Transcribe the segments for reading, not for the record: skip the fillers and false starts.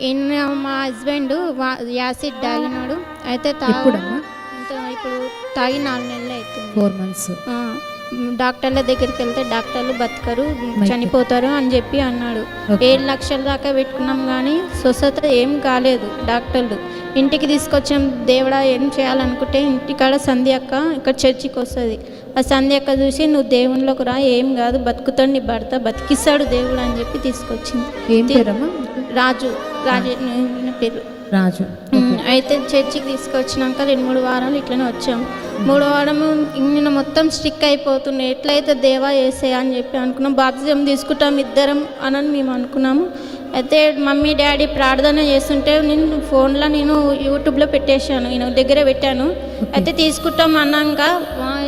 ఈయన మా husband acid తాగినాడు. అయితే ఎప్పుడమ్మా? ఇప్పుడు తాగి 4 నెలలు అవుతుంది. 4 months. డాక్టర్ల దగ్గరికి వెళ్తే డాక్టర్లు బతకరు, చనిపోతారు అని చెప్పి అన్నాడు. 7 లక్షల దాకా పెట్టుకున్నాం కానీ స్వస్థత ఏం కాలేదు. డాక్టర్లు ఇంటికి తీసుకొచ్చాం. దేవుడా ఏం చేయాలనుకుంటే ఇంటికాడ సంధ్య అక్క ఇక్కడ చర్చికి వస్తుంది. ఆ సంధ్య అక్క చూసి నువ్వు దేవునిలోకి రా, ఏం కాదు, బతుకుతాడు నీ భర్త, బతికిస్తాడు దేవుడు అని చెప్పి తీసుకొచ్చింది. ఏం పేరమ్మా? రాజు పేరు రాజు. అయితే చర్చికి తీసుకొచ్చినాక 2-3 వారాలు ఇట్లనే వచ్చాం. 3వ వారము నిన్న మొత్తం స్ట్రిక్ అయిపోతున్నాయి. ఎట్లయితే దేవా వేసేయా అని చెప్పి అనుకున్నాం. బాప్తిజం తీసుకుంటాం ఇద్దరం అని మేము అనుకున్నాము. అయితే మమ్మీ డాడీ ప్రార్థన చేస్తుంటే నేను ఫోన్లో యూట్యూబ్లో పెట్టేశాను, నేను దగ్గర పెట్టాను. అయితే తీసుకుంటాం అన్నాక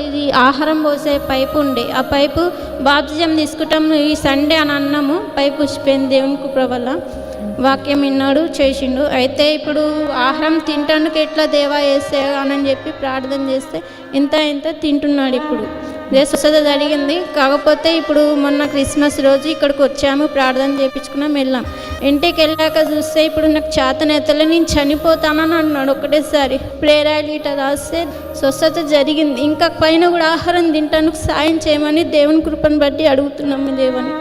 ఇది ఆహారం పోసే పైపు ఉండే, ఆ పైపు బాప్తిజం తీసుకుంటాం ఈ సండే అని అన్నాము. పైపు ఉసిపోయింది. దేవుని కృప వల్ల వాక్యం విన్నాడు, చేసిండు. అయితే ఇప్పుడు ఆహారం తింటానికి ఎట్లా దేవా వేసే అని చెప్పి ప్రార్థన చేస్తే ఇంత తింటున్నాడు. ఇప్పుడు స్వస్థత జరిగింది. కాకపోతే ఇప్పుడు మొన్న క్రిస్మస్ రోజు ఇక్కడికి వచ్చాము, ప్రార్థన చేయించుకున్నాం, వెళ్ళాం. ఇంటికి వెళ్ళాక చూస్తే ఇప్పుడు నాకు చేతనెత్తలే, నేను చనిపోతానని అన్నాడు. ఒకటేసారి ప్రేయర్ ఆయిల్ ఇట్లా రాస్తే స్వస్థత జరిగింది. ఇంకా పైన కూడా ఆహారం తింటానికి సాయం చేయమని దేవుని కృపను బట్టి అడుగుతున్నాము. దేవుని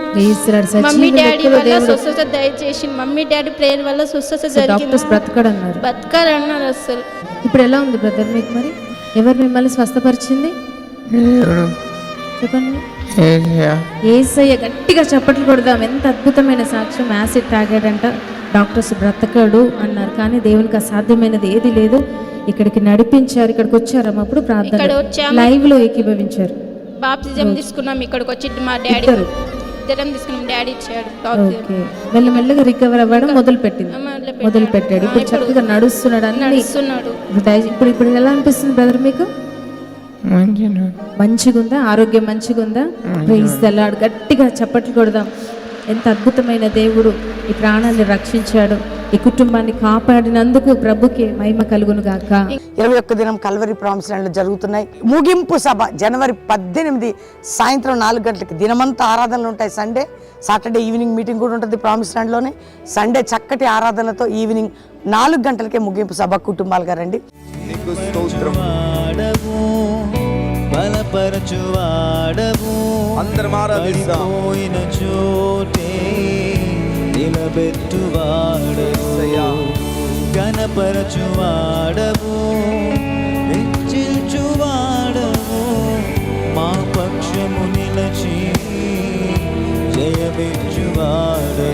మమ్మీ డాడీ వల్ల స్వస్థత దయచేసి, మమ్మీ డాడీ ప్రేయర్ వల్ల స్వస్థత జరిగింది. బతకాలన్నారు అసలు. ఇప్పుడు ఎలా ఉంది బ్రదర్ మీకు? మరి ఎవరు మిమ్మల్ని స్వస్థపరిచింది చెప్పండి. యేసయ్య. గట్టిగా చప్పట్లు కొడదాం. ఎంత అద్భుతమైన సాక్ష్యం. యాసిడ్ తాగాడంట, డాక్టర్స్ బ్రతకడు అన్నారు, కానీ దేవునికి అసాధ్యమైనది ఏది లేదు. ఇక్కడికి నడిపించారు. ఇక్కడికి వచ్చారమ్మ. అప్పుడు ప్రార్థన లైవ్ లో ఏకీభవించారు. బాప్తిజం తీసుకున్నాం. ఇక్కడికి వచ్చి మా డాడీ ఇద్దరం తీసుకున్నాం. డాడీ ఇచ్చాడు. మెల్లమెల్లగా రికవర్ అవ్వడం మొదలు పెట్టాడు. ఇప్పుడు చక్కగా నడుస్తున్నాడు. ఇప్పుడు ఎలా అనిపిస్తుంది బ్రదర్ మీకు? మంచిగుందా? ఆరోగ్యం మంచిగుందా? Praise the lord. గట్టిగా చప్పట్లు కొడదాం. ఎంత అద్భుతమైన దేవుడు ఈ ప్రాణాన్ని రక్షించాడు, ఈ కుటుంబాన్ని కాపాడినందుకు ప్రభుకి మహిమ కలుగును గాక. 21వ దినం కల్వరి ప్రామిస్ ల్యాండ్ లో జరుగుతున్నాయి. ముగింపు సభ జనవరి 18 సాయంత్రం 4 గంటలకి. దినమంతా ఆరాధనలు ఉంటాయి. సండే సాటర్డే ఈవినింగ్ మీటింగ్ కూడా ఉంటుంది ప్రామిస్ ల్యాండ్ లోనే. సండే చక్కటి ఆరాధనలతో ఈవినింగ్ 4 గంటలకే ముగింపు సభ. కుటుంబాలుగా రండి. బలపరచువాడవు, అందరం ఆరాధిస్తాం. పోయిన చోటే నిలబెట్టువాడవు, గణపరచువాడవు, హెచ్చించువాడవు, మా పక్షము నిలచి జయమిచ్చువాడవు.